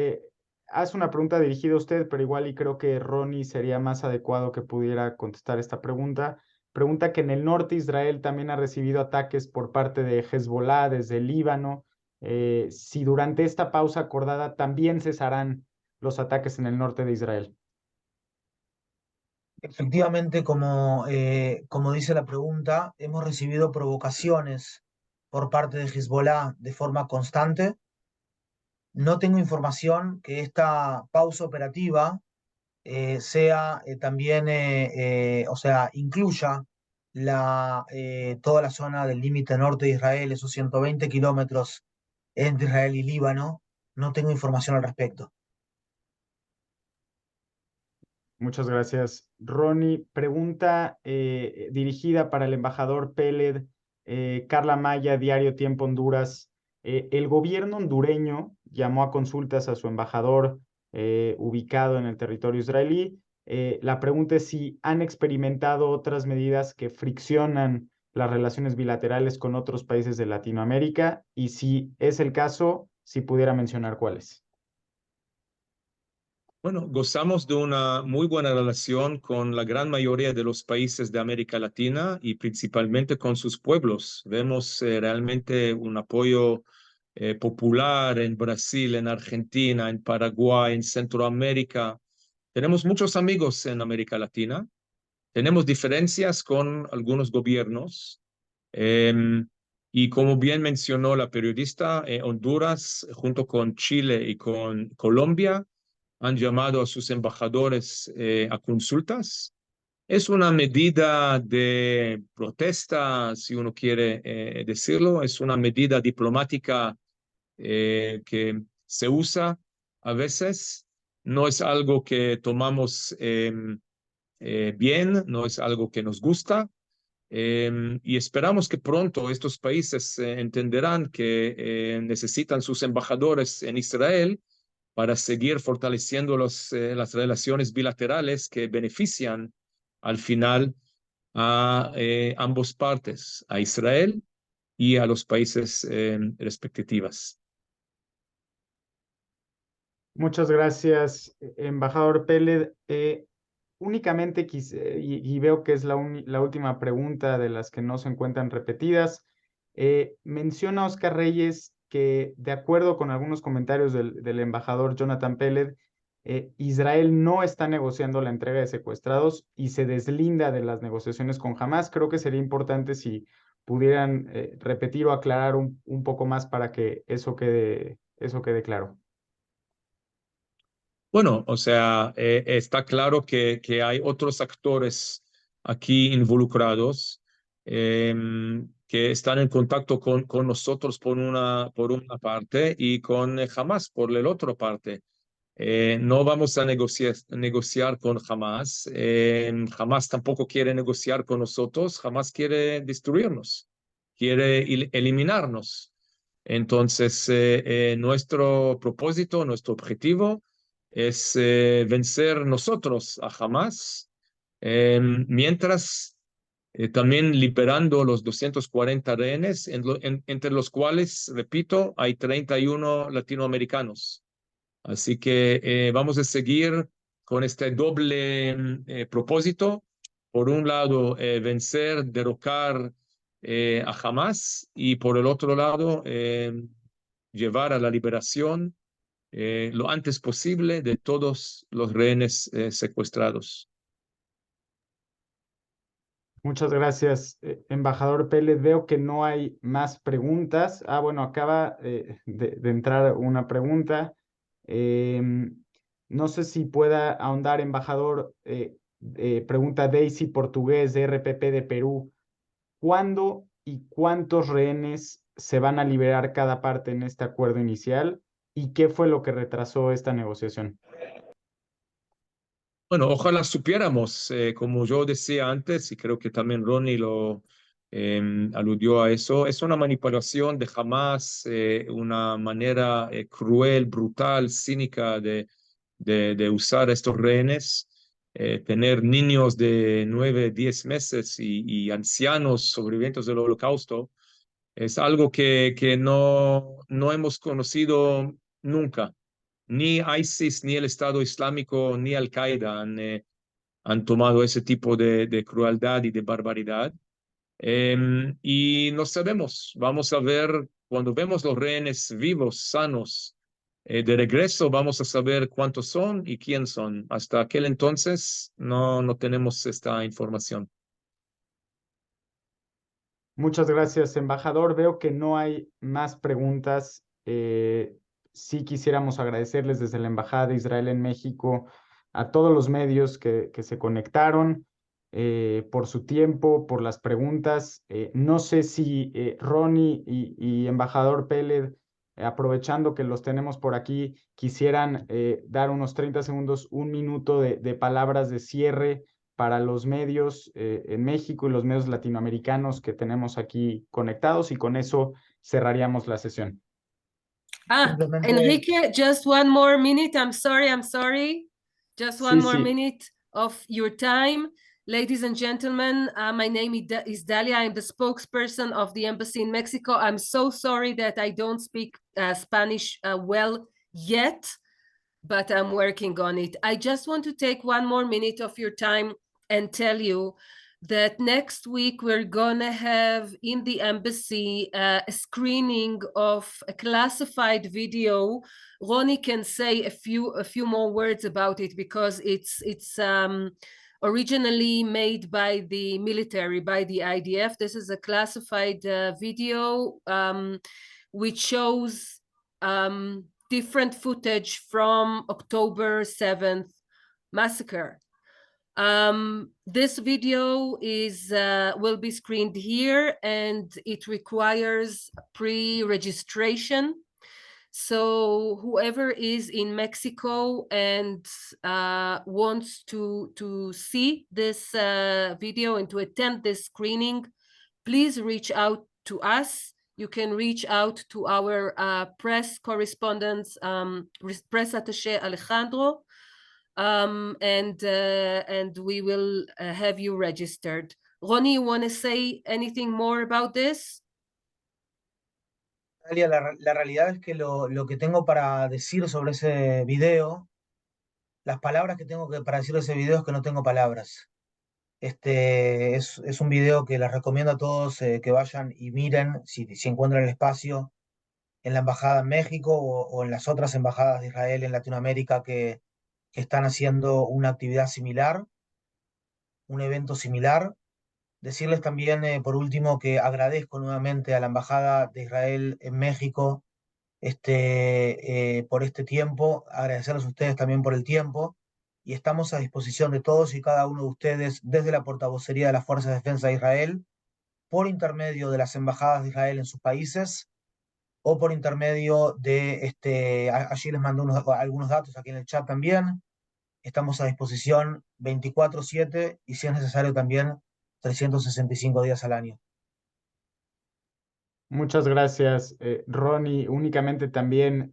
Hace una pregunta dirigida a usted, pero igual y creo que Ronnie sería más adecuado que pudiera contestar esta pregunta. Pregunta que en el norte Israel también ha recibido ataques por parte de Hezbollah desde el Líbano. Si durante esta pausa acordada también cesarán los ataques en el norte de Israel. Efectivamente, como dice la pregunta, hemos recibido provocaciones por parte de Hezbollah de forma constante. No tengo información que esta pausa operativa sea también, o sea, incluya toda la zona del límite norte de Israel, esos 120 kilómetros entre Israel y Líbano. No tengo información al respecto. Muchas gracias, Ronnie. Pregunta dirigida para el embajador Peled, Carla Maya, Diario Tiempo Honduras. El gobierno hondureño llamó a consultas a su embajador ubicado en el territorio israelí. La pregunta es si han experimentado otras medidas que friccionan las relaciones bilaterales con otros países de Latinoamérica y si es el caso, si pudiera mencionar cuáles. Bueno, gozamos de una muy buena relación con la gran mayoría de los países de América Latina y principalmente con sus pueblos. Vemos realmente un apoyo popular en Brasil, en Argentina, en Paraguay, en Centroamérica. Tenemos muchos amigos en América Latina. Tenemos diferencias con algunos gobiernos. Y como bien mencionó la periodista, Honduras, junto con Chile y con Colombia, han llamado a sus embajadores a consultas. Es una medida de protesta, si uno quiere decirlo, es una medida diplomática que se usa a veces. No es algo que tomamos bien, no es algo que nos gusta. Y esperamos que pronto estos países entenderán que necesitan sus embajadores en Israel para seguir fortaleciendo las relaciones bilaterales que benefician al final a ambas partes, a Israel y a los países respectivos. Muchas gracias, embajador Peled. Únicamente quise, y veo que es la última pregunta de las que no se encuentran repetidas. Menciona Oscar Reyes que, de acuerdo con algunos comentarios del embajador Jonathan Peled, Israel no está negociando la entrega de secuestrados y se deslinda de las negociaciones con Hamas. Creo que sería importante si pudieran repetir o aclarar un poco más para que eso quede claro. Bueno, o sea, está claro que hay otros actores aquí involucrados que están en contacto con nosotros por una parte y con Hamas por la otra parte. No vamos a negociar con Hamas. Hamas tampoco quiere negociar con nosotros. Hamas quiere destruirnos, quiere eliminarnos. Entonces, nuestro propósito, nuestro objetivo es vencer nosotros a Hamas, mientras también liberando los 240 rehenes, entre los cuales, repito, hay 31 latinoamericanos. Así que vamos a seguir con este doble propósito. Por un lado, vencer, derrocar a Hamas y por el otro lado, llevar a la liberación lo antes posible de todos los rehenes secuestrados. Muchas gracias, embajador Pérez. Veo que no hay más preguntas. Bueno, acaba de entrar una pregunta. No sé si pueda ahondar, embajador. Pregunta Daisy Portugués de RPP de Perú. ¿Cuándo y cuántos rehenes se van a liberar cada parte en este acuerdo inicial? ¿Y qué fue lo que retrasó esta negociación? Bueno, ojalá supiéramos, como yo decía antes, y creo que también Ronnie aludió a eso. Es una manipulación de Hamas, una manera cruel, brutal, cínica de usar estos rehenes. Tener niños de 9, 10 meses y ancianos sobrevivientes del Holocausto es algo que no hemos conocido nunca. Ni ISIS, ni el Estado Islámico, ni Al-Qaeda han tomado ese tipo de crueldad y de barbaridad. Y no sabemos, vamos a ver, cuando vemos los rehenes vivos, sanos, de regreso, vamos a saber cuántos son y quién son. Hasta aquel entonces no tenemos esta información. Muchas gracias, embajador. Veo que no hay más preguntas. Sí quisiéramos agradecerles desde la Embajada de Israel en México a todos los medios que se conectaron, por su tiempo, por las preguntas. No sé si Ronnie y embajador Peled, aprovechando que los tenemos por aquí, quisieran dar unos 30 segundos, un minuto de palabras de cierre para los medios en México y los medios latinoamericanos que tenemos aquí conectados, y con eso cerraríamos la sesión. Simplemente, Enrique, just one more minute. I'm sorry. Just one Sí, more sí. minute of your time. Ladies and gentlemen, my name is Dalia. I'm the spokesperson of the embassy in Mexico. I'm so sorry that I don't speak Spanish well yet, but I'm working on it. I just want to take one more minute of your time and tell you that next week we're gonna have in the embassy a screening of a classified video. Ronnie can say a few more words about it because it's originally made by the military, by the IDF. This is a classified video which shows different footage from October 7th massacre. This video will be screened here, and it requires pre-registration. So whoever is in Mexico and wants to see this video and to attend this screening, please reach out to us. You can reach out to our press correspondent, press attaché Alejandro, and we will have you registered. Ronnie, you want to say anything more about this? Dalia, la realidad es que lo que tengo para decir sobre ese video, las palabras que tengo para decir de ese video es que no tengo palabras. Es un video que les recomiendo a todos que vayan y miren si encuentran el espacio en la embajada en México o en las otras embajadas de Israel en Latinoamérica que están haciendo una actividad similar, un evento similar. Decirles también, por último, que agradezco nuevamente a la embajada de Israel en México por este tiempo, agradecerles a ustedes también por el tiempo, y estamos a disposición de todos y cada uno de ustedes desde la portavocería de las Fuerzas de Defensa de Israel, por intermedio de las embajadas de Israel en sus países, o por intermedio de, allí les mando algunos datos aquí en el chat también. Estamos a disposición 24/7 y si es necesario también 365 días al año. Muchas gracias, Ronnie. Únicamente también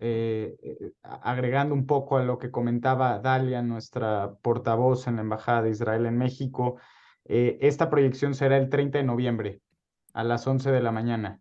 agregando un poco a lo que comentaba Dalia, nuestra portavoz en la Embajada de Israel en México, esta proyección será el 30 de noviembre a las 11 de la mañana.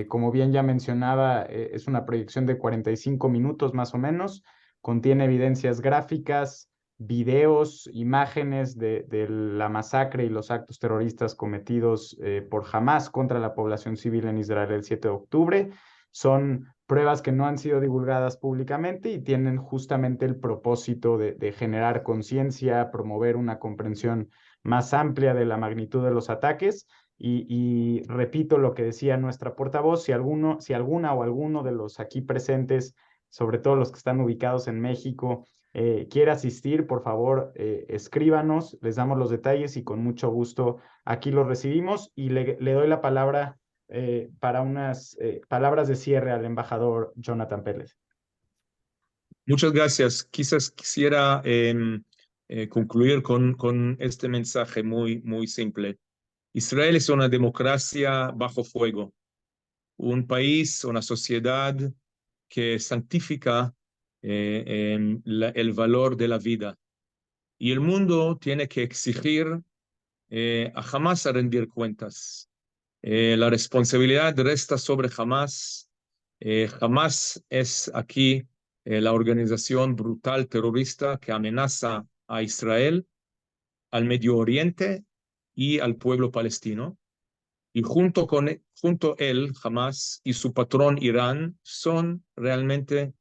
Como bien ya mencionaba, es una proyección de 45 minutos más o menos, contiene evidencias gráficas, videos, imágenes de la masacre y los actos terroristas cometidos por Hamas contra la población civil en Israel el 7 de octubre. Son pruebas que no han sido divulgadas públicamente y tienen justamente el propósito de generar conciencia, promover una comprensión más amplia de la magnitud de los ataques. Y repito lo que decía nuestra portavoz, si alguna o alguno de los aquí presentes, sobre todo los que están ubicados en México, quiere asistir, por favor, escríbanos, les damos los detalles y con mucho gusto aquí los recibimos. Y le doy la palabra para unas palabras de cierre al embajador Jonathan Pérez. Muchas gracias. Quizás quisiera concluir con este mensaje muy simple. Israel es una democracia bajo fuego, un país, una sociedad que santifica el valor de la vida. Y el mundo tiene que exigir a Hamas a rendir cuentas. La responsabilidad resta sobre Hamas. Hamas es aquí la organización brutal terrorista que amenaza a Israel, al Medio Oriente y al pueblo palestino. Y junto él, Hamas y su patrón Irán son realmente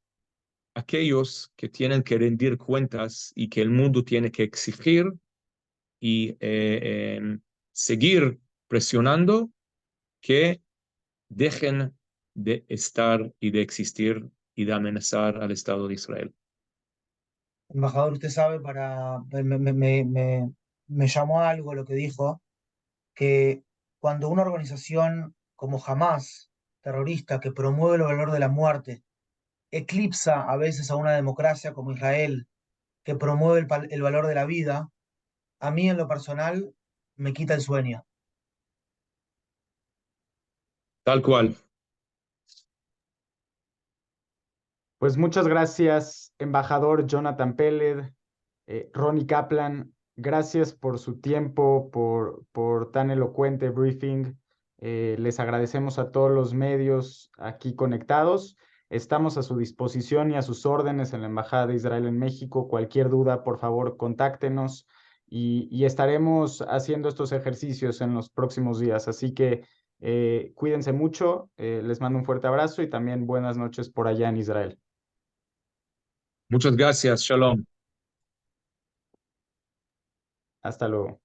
aquellos que tienen que rendir cuentas y que el mundo tiene que exigir y seguir presionando que dejen de estar y de existir y de amenazar al Estado de Israel. Embajador, usted sabe, me llamó a algo lo que dijo, que cuando una organización como Hamas, terrorista, que promueve el valor de la muerte, eclipsa a veces a una democracia como Israel, que promueve el valor de la vida, a mí en lo personal me quita el sueño. Tal cual. Pues muchas gracias, embajador Jonathan Peled, Ronnie Kaplan. Gracias por su tiempo, por tan elocuente briefing. Les agradecemos a todos los medios aquí conectados. Estamos a su disposición y a sus órdenes en la Embajada de Israel en México. Cualquier duda, por favor, contáctenos y estaremos haciendo estos ejercicios en los próximos días. Así que cuídense mucho. Les mando un fuerte abrazo y también buenas noches por allá en Israel. Muchas gracias. Shalom. Hasta luego.